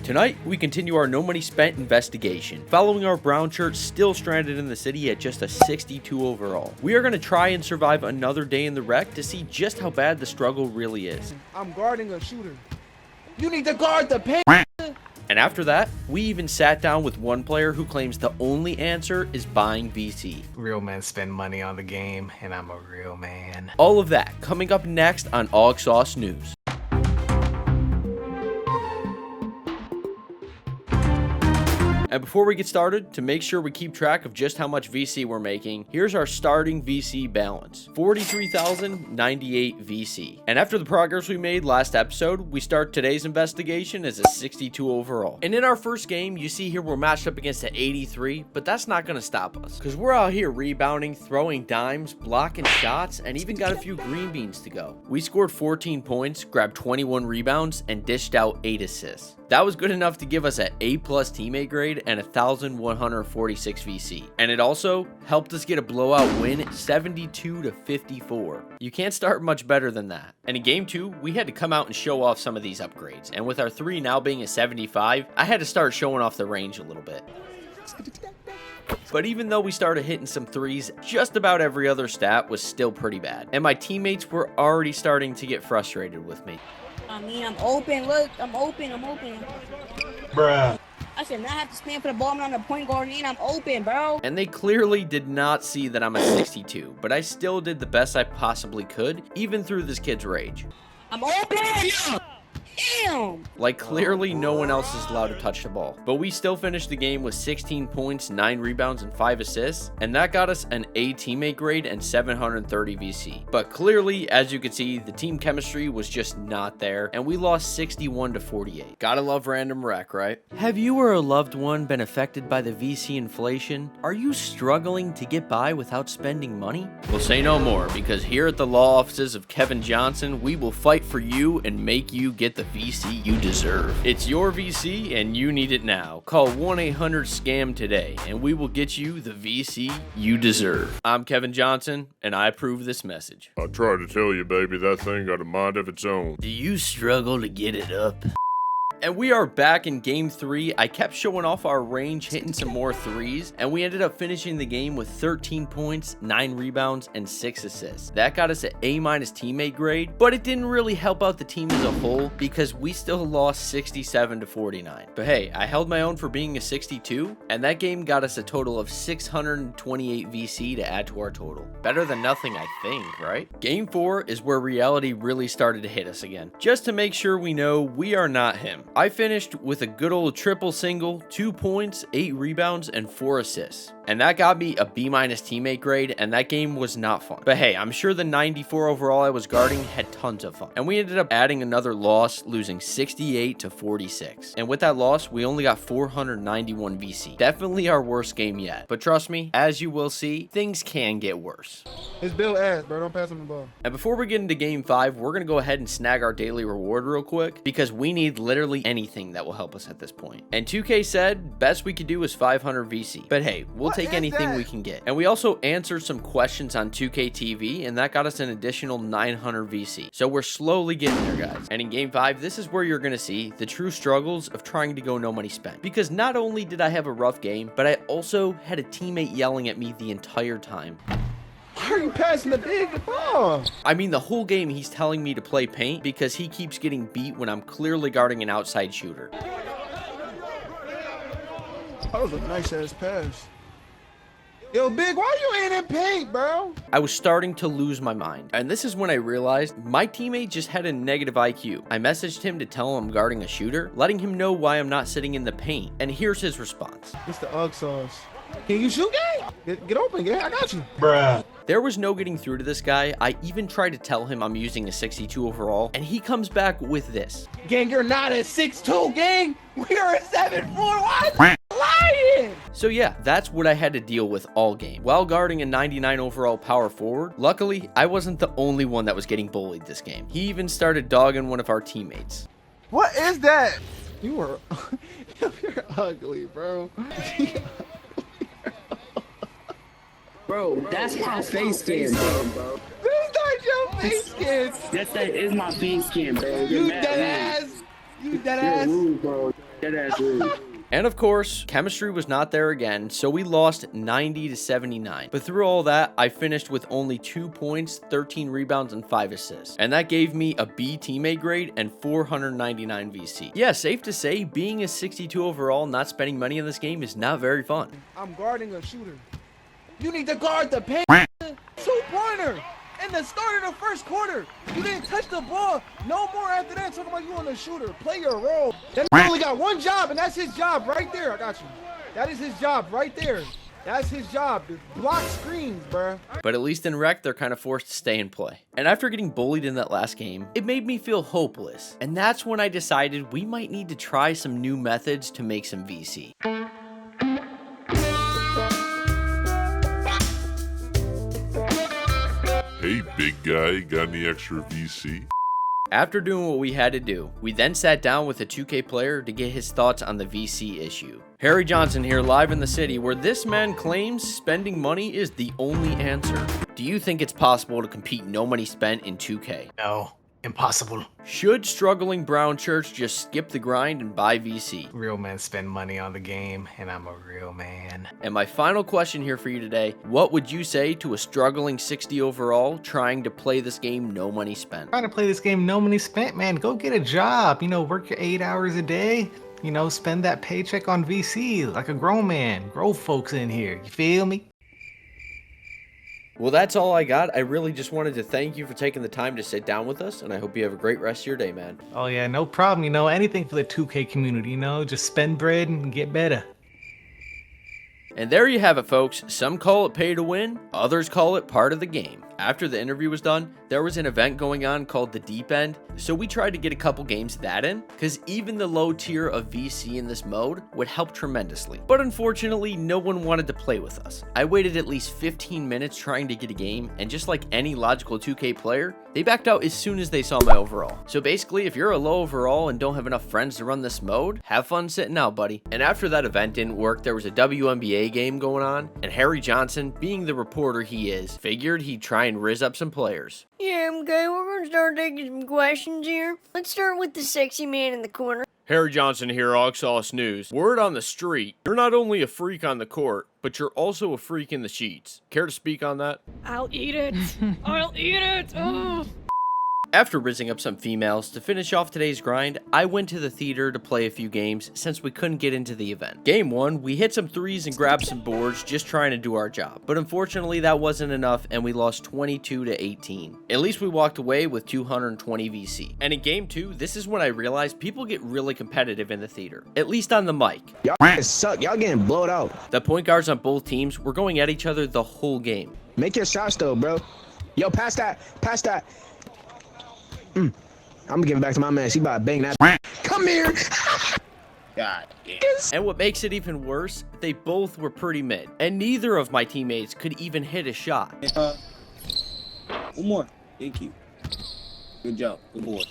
Tonight, we continue our no money spent investigation, following our brown shirt still stranded in the city at just a 62 overall. We are going to try and survive another day in the wreck to see just how bad the struggle really is. I'm guarding a shooter. You need to guard the paint. And after that, we even sat down with one player who claims the only answer is buying VC. Real men spend money on the game, and I'm a real man. All of that coming up next on AugSauce News. And before we get started, to make sure we keep track of just how much VC we're making, here's our starting VC balance, 43,098 VC. And after the progress we made last episode, we start today's investigation as a 62 overall. And in our first game, you see here we're matched up against an 83, but that's not gonna stop us, because we're out here rebounding, throwing dimes, blocking shots, and even got a few green beans to go. We scored 14 points, grabbed 21 rebounds, and dished out 8 assists. That was good enough to give us an A+ teammate grade and 1,146 VC. And it also helped us get a blowout win 72-54. You can't start much better than that. And in game 2, we had to come out and show off some of these upgrades. And with our 3 now being a 75, I had to start showing off the range a little bit. But even though we started hitting some threes, just about every other stat was still pretty bad. And my teammates were already starting to get frustrated with me. I mean, I'm open. Look, I'm open. Bruh. I should not have to stand for the ball. I'm not a point guard, and I'm open, bro. And they clearly did not see that I'm a 62, but I still did the best I possibly could, even through this kid's rage. I'm open! Damn! Like, clearly no one else is allowed to touch the ball. But we still finished the game with 16 points, 9 rebounds, and 5 assists, and that got us an A teammate grade and 730 VC. But clearly, as you can see, the team chemistry was just not there, and we lost 61-48. Gotta love random wreck, right? Have you or a loved one been affected by the VC inflation? Are you struggling to get by without spending money? We'll say no more, because here at the law offices of Kevin Johnson, we will fight for you and make you get the VC you deserve. It's your VC and you need it now. Call 1-800-SCAM today and we will get you the VC you deserve. I'm Kevin Johnson and I approve this message. I tried to tell you, baby, that thing got a mind of its own. Do you struggle to get it up? And we are back in game 3. I kept showing off our range, hitting some more threes, and we ended up finishing the game with 13 points, 9 rebounds, and 6 assists. That got us an A- teammate grade, but it didn't really help out the team as a whole because we still lost 67-49. But hey, I held my own for being a 62, and that game got us a total of 628 VC to add to our total. Better than nothing, I think, right? Game 4 is where reality really started to hit us again. Just to make sure we know we are not him. I finished with a good old triple single, 2 points, 8 rebounds, and 4 assists. And that got me a B- teammate grade, and that game was not fun. But hey, I'm sure the 94 overall I was guarding had tons of fun. And we ended up adding another loss, losing 68-46. And with that loss, we only got 491 VC. Definitely our worst game yet. But trust me, as you will see, things can get worse. It's Bill ass, bro. Don't pass him the ball. And before we get into game 5, we're going to go ahead and snag our daily reward real quick because we need literally anything that will help us at this point. And 2K said best we could do is 500 VC. But hey, we'll take anything we can get. And we also answered some questions on 2K TV, and that got us an additional 900 VC. So we're slowly getting there, guys. And in game 5, this is where you're going to see the true struggles of trying to go no money spent. Because not only did I have a rough game, but I also had a teammate yelling at me the entire time. Why are you passing the big ball? I mean, the whole game he's telling me to play paint because he keeps getting beat when I'm clearly guarding an outside shooter. That was a nice ass pass. Yo, Big, why you ain't in paint, bro? I was starting to lose my mind. And this is when I realized my teammate just had a negative IQ. I messaged him to tell him I'm guarding a shooter, letting him know why I'm not sitting in the paint. And here's his response. It's the AugSauce. Can you shoot, gang? Get open, gang. I got you. Bruh. There was no getting through to this guy. I even tried to tell him I'm using a 62 overall, and he comes back with this. Gang, you're not a 6'2", gang. We are a 7'4". Why are you lying? So yeah, that's what I had to deal with all game. While guarding a 99 overall power forward, luckily, I wasn't the only one that was getting bullied this game. He even started dogging one of our teammates. What is that? You are... You're ugly, bro. Bro, that's my face skin, bro. This not your face skin. That is my face skin, bro. You dead ass. You dead ass. Rude, bro. That ass rude. And of course, chemistry was not there again, so we lost 90 to 79. But through all that, I finished with only 2 points, 13 rebounds, and 5 assists. And that gave me a B teammate grade and 499 VC. Yeah, safe to say, being a 62 overall, not spending money in this game is not very fun. I'm guarding a shooter. You need to guard the paint. 2-pointer in the start of the first quarter. You didn't touch the ball. No more after that. Talking about you on the shooter. Play your role. That only got one job, and that's his job right there. I got you. That is his job right there. That's his job. To block screens, bruh. But at least in rec, they're kind of forced to stay and play. And after getting bullied in that last game, it made me feel hopeless. And that's when I decided we might need to try some new methods to make some VC. Hey, big guy, got any extra VC? After doing what we had to do, we then sat down with a 2K player to get his thoughts on the VC issue. Harry Johnson here live in the city where this man claims spending money is the only answer. Do you think it's possible to compete no money spent in 2K? No, impossible. Should struggling brown shirts just skip the grind and buy VC? Real men spend money on the game, and I'm a real man. And my final question here for you today, what would you say to a struggling 60 overall trying to play this game no money spent? Trying to play this game, no money spent, man. Go get a job. Work your 8 hours a day. Spend that paycheck on VC like a grown man. Grow folks in here. You feel me? Well, that's all I got. I really just wanted to thank you for taking the time to sit down with us, and I hope you have a great rest of your day, man. Oh yeah, no problem. Anything for the 2K community, just spend bread and get better. And there you have it, folks. Some call it pay to win, others call it part of the game. After the interview was done, there was an event going on called the Deep End, so we tried to get a couple games of that in, because even the low tier of VC in this mode would help tremendously. But unfortunately, no one wanted to play with us. I waited at least 15 minutes trying to get a game, and just like any logical 2K player, they backed out as soon as they saw my overall. So basically, if you're a low overall and don't have enough friends to run this mode, have fun sitting out, buddy. And after that event didn't work, there was a WNBA game going on, and Harry Johnson, being the reporter he is, figured he'd try and rizz up some players. Yeah, okay, we're gonna start taking some questions here. Let's start with the sexy man in the corner. Harry Johnson here, AugSauce News. Word on the street, you're not only a freak on the court, but you're also a freak in the sheets. Care to speak on that? I'll eat it. I'll eat it. Oh. After rizzing up some females, to finish off today's grind, I went to the theater to play a few games since we couldn't get into the event. Game 1, we hit some threes and grabbed some boards just trying to do our job. But unfortunately that wasn't enough and we lost 22 to 18. At least we walked away with 220 VC. And in Game 2, this is when I realized people get really competitive in the theater. At least on the mic. Y'all suck. Y'all getting blowed out. The point guards on both teams were going at each other the whole game. Make your shots though, bro. Yo, pass that. Pass that. I'm gonna give it back to my man. She about to bang that. Come here. God damn. And what makes it even worse, they both were pretty mid. And neither of my teammates could even hit a shot. One more. Thank you. Good job. Good boy.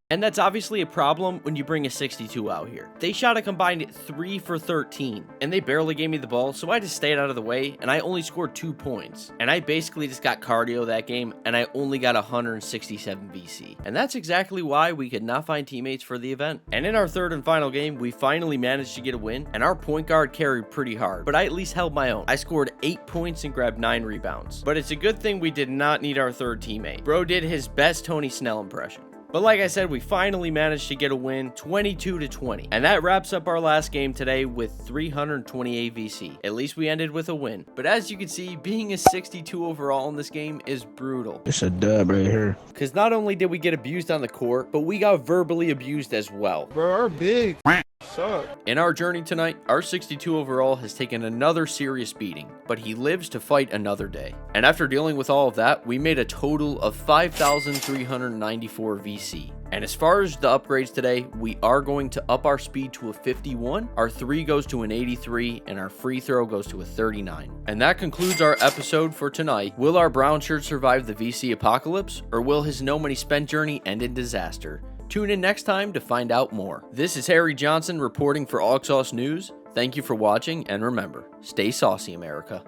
And that's obviously a problem when you bring a 62 out here. They shot a combined 3 for 13, and they barely gave me the ball, so I just stayed out of the way, and I only scored 2 points. And I basically just got cardio that game, and I only got 167 VC. And that's exactly why we could not find teammates for the event. And in our third and final game, we finally managed to get a win, and our point guard carried pretty hard, but I at least held my own. I scored 8 points and grabbed 9 rebounds. But it's a good thing we did not need our third teammate. Bro did his best Tony Snell impression. But like I said, we finally managed to get a win, 22 to 20. And that wraps up our last game today with 328 VC. At least we ended with a win. But as you can see, being a 62 overall in this game is brutal. It's a dub right here. Because not only did we get abused on the court, but we got verbally abused as well. Bro, our big suck. In our journey tonight, our 62 overall has taken another serious beating, but he lives to fight another day. And after dealing with all of that, we made a total of 5,394 VC. And as far as the upgrades today, we are going to up our speed to a 51, our 3 goes to an 83, and our free throw goes to a 39. And that concludes our episode for tonight. Will our brown shirt survive the VC apocalypse, or will his no money spent journey end in disaster? Tune in next time to find out more. This is Harry Johnson reporting for AugSauce News. Thank you for watching, and remember, stay saucy, America.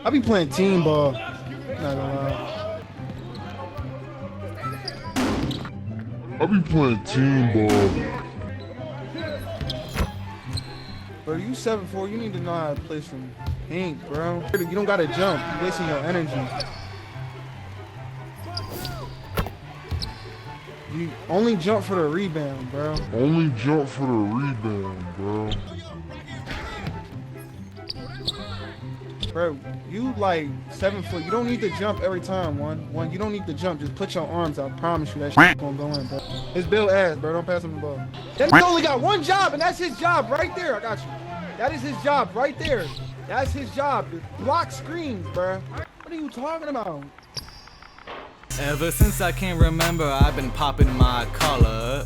I be playing team ball. Not gonna lie. I be playing team ball. Bro, you 7'4", you need to know how to play some pink, bro. You don't gotta jump, you're wasting your energy. You only jump for the rebound, bro. Only jump for the rebound, bro. Bro, you like 7 foot. You don't need to jump every time, one. You don't need to jump. Just put your arms out. I promise you that shit gonna go in, bro. It's Bill ass, bro. Don't pass him the ball. That nigga only got one job, and that's his job right there. I got you. That is his job right there. That's his job. Block screens, bro. What are you talking about? Ever since I can remember, I've been popping my collar.